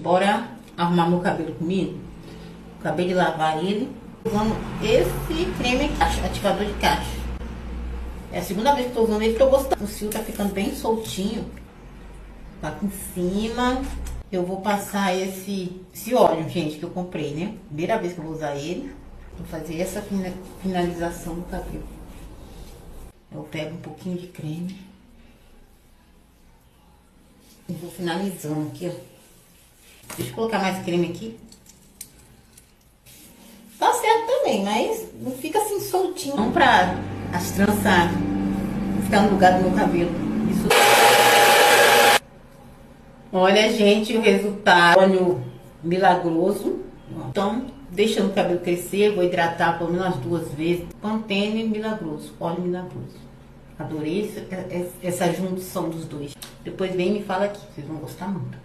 bora arrumar meu cabelo comigo. Acabei de lavar ele. Usando esse creme aqui, ativador de cacho. É a segunda vez que tô usando ele, tô gostando. O fio tá ficando bem soltinho. Tá aqui em cima. Eu vou passar esse óleo, gente, que eu comprei, né? Primeira vez que eu vou usar ele. Vou fazer essa finalização do cabelo. Eu pego um pouquinho de creme. E vou finalizando aqui, ó. Deixa eu colocar mais creme aqui. Tá certo também, mas não fica assim soltinho. Não pra as tranças ficar no lugar do meu cabelo. Isso. Olha, gente, o resultado. Óleo milagroso. Então, deixando o cabelo crescer, vou hidratar pelo menos 2 vezes. Pantene milagroso, óleo milagroso. Adorei essa junção dos dois. Depois vem e me fala aqui, vocês vão gostar muito.